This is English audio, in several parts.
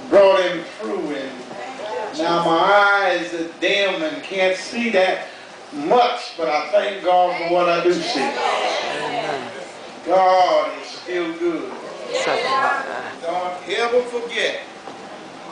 brought him through, and now my eyes are dim and can't see that much, but I thank God for what I do see. God is still good. Don't ever forget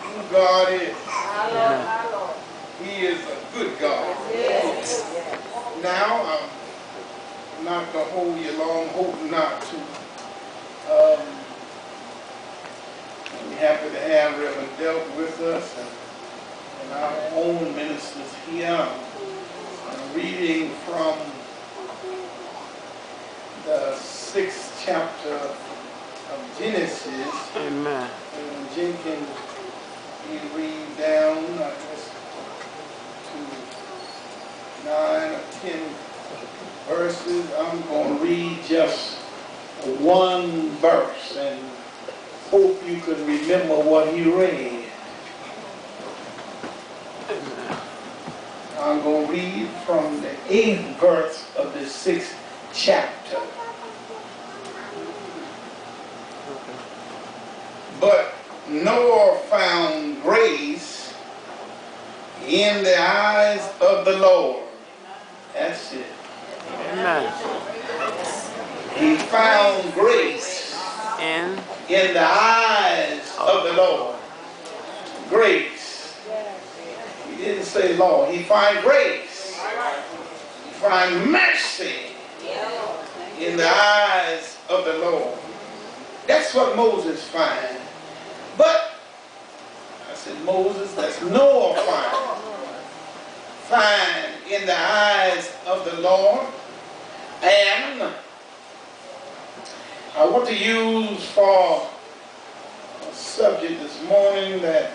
who God is. He is a good God. Now, I'm not going to hold you long, hoping not to. I'm happy to have Reverend Delk with us and our own ministers here. I'm reading from the 6th chapter of Genesis. Amen. And Jenkins, you read down, I guess, to 9 or 10 verses. I'm going to read just one verse and hope you can remember what he read. I'm going to read from the 8th verse of the 6th chapter. But Noah found grace in the eyes of the Lord. That's it. Amen. He found grace In the eyes of the Lord. Grace. He didn't say Lord. He find grace. He find mercy in the eyes of the Lord. That's what Moses find. But I said Moses, that's Noah find in the eyes of the Lord. And I want to use for a subject this morning that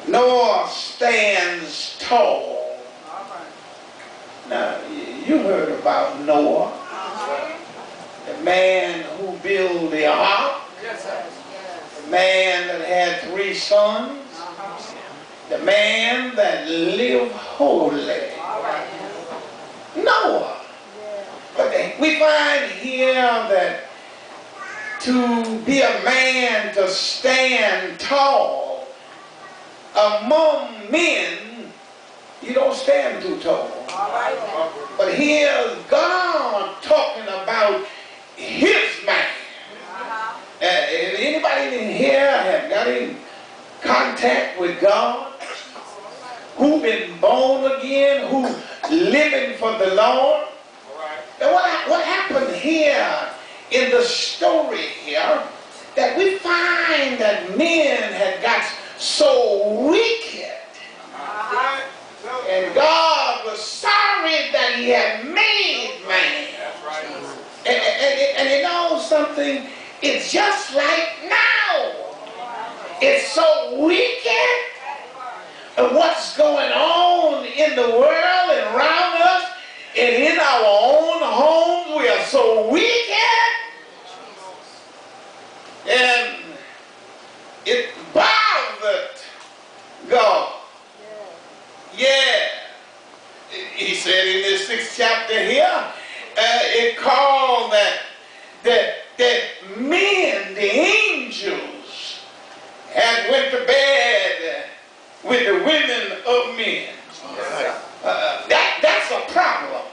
Noah stands tall. Now, you heard about Noah, the man who built the ark, the man that had 3 sons, the man that lived holy. Noah. But we find here that to be a man to stand tall among men, you don't stand too tall. But here's God talking about his man. Anybody in here have got in contact with God? Who been born again? Who living for the Lord? And what happened here in the story here, that we find that men had got so wicked, and God was sorry that he had made man. And you know something, it's just like now. It's so wicked. And what's going on in the world and around us and in our own homes, we are so wicked. And it bothered God. Yeah. He said in this 6th chapter here, it called that men, the angels, had went to bed with the women of men. That's a problem.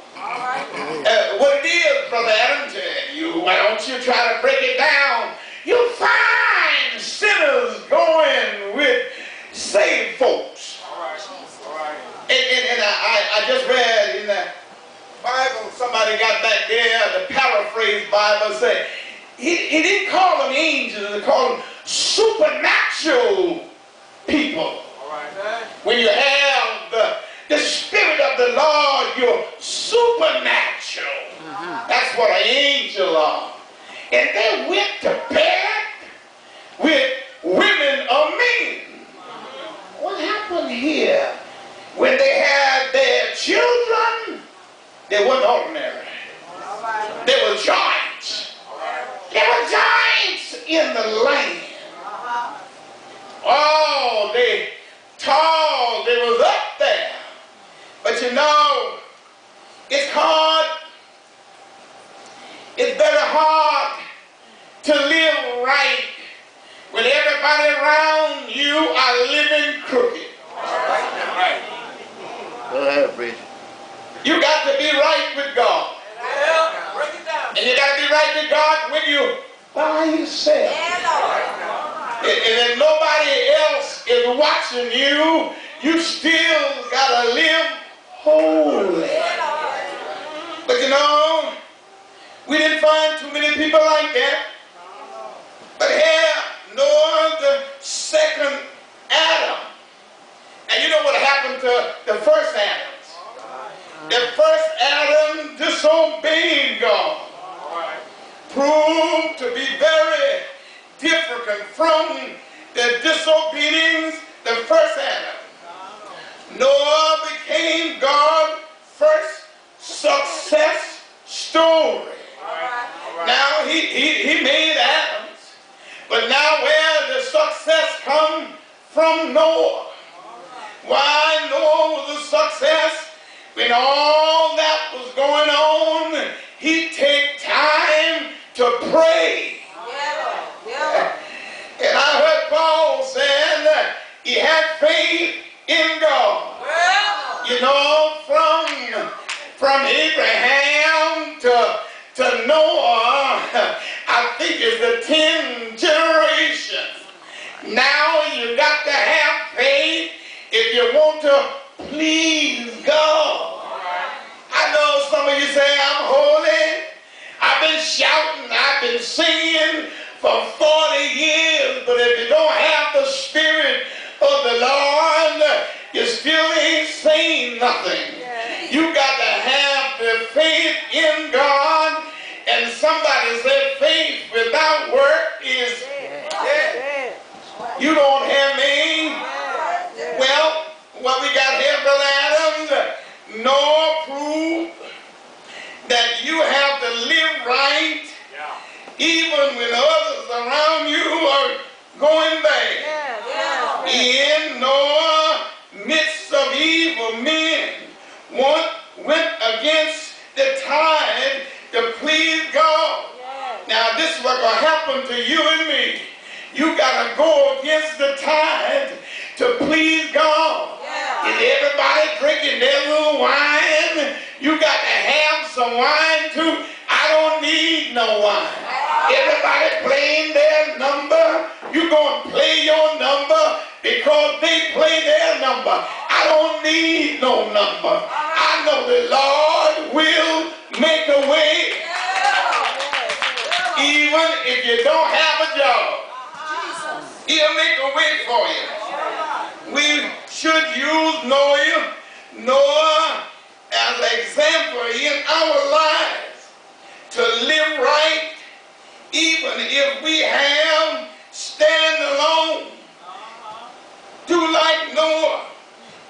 What it is, Brother Adam, why don't you try to break it down? You'll find sinners going with saved folks. And I just read in the Bible, somebody got back there, the paraphrase Bible said, he didn't call them angels, he called them supernatural people. When you have the Spirit of the Lord, you're supernatural. That's what an angel are. And they went to bed with women of men. What happened here? When they had their children, they weren't ordinary. They were giants. They were giants in the land. Oh, they tall, they was up there. But you know, it's hard. It's very hard to live right when everybody everybody around you are living crooked. Right. Go ahead, preacher. You got to be right with God. Yeah. Break it down. And you got to be right with God when you by yourself. And if nobody else is watching you, you still got to live holy. But you know, we didn't find too many people like that. But here, Noah, the second Adam. And you know what happened to the first Adam? The first Adam disobeyed God. Proved to be very different from the disobedience the first Adam. Noah became God's first success story. Now he made Adams, but now where the success come from Noah? Why Noah was a success? When all that was going on, he take time to pray. And I heard Paul saying that he had faith in God. You know, from Abraham to Noah, I think it's the 10 generations. Now you got to have faith if you want to please God. I know some of you say, I'm holy. I've been shouting, I've been singing for 40 years, but if you don't have the Spirit of the Lord, you still ain't saying nothing. You got to have the faith in God, and somebody said faith without work is dead. You don't have me. Well, what we got here, Brother Adams, Noah proved that you have to live right even when others around you are going bad. In Noah's midst of evil men, one went against the tide to please God. Now this is what's going to happen to you and me. You got to go against the tide to please God. Is everybody drinking their little wine? You got to have some wine too. I don't need no wine. Everybody playing their number. You going to play your number because they play their number. I don't need no number. I know the Lord will make a way. Even if you don't have a job, He'll make a way for you. We should use Noah as an example in our lives to live right, even if we have stand alone. Do like Noah.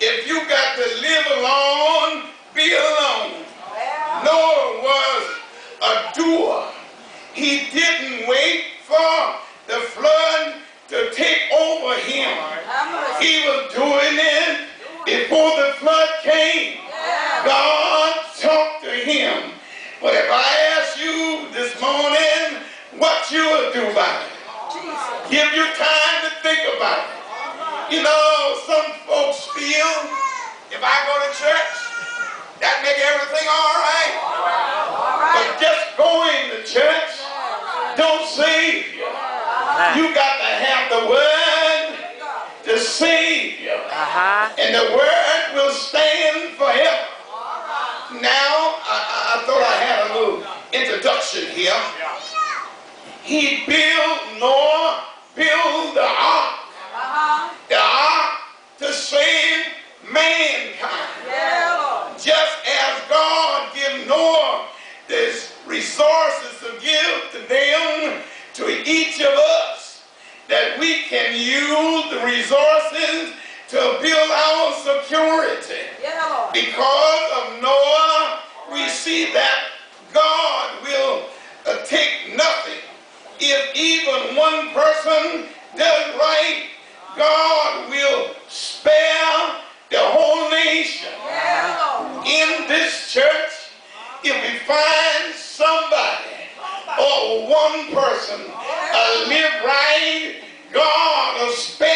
If you got to live alone, be alone. Noah was a doer. He didn't wait for the flood to take over him. He was doing it before the flood came. God talked to him. But if I ask you this morning what you will do about it, give you time to think about it. You know, some folks feel if I go to church, that make everything all right. But just going to church don't save you. You got to have the word to save you. And the word will stand forever. Now, I thought I had a little introduction here. Noah built the ark. The ark to save mankind. Just as God gave Noah the resources to give to them, to each of us, that we can use the resources to build our security. Because of Noah, we see that God will take nothing. If even one person does right, God will spare the whole nation. In this church, if we find somebody or one person live right, God will spare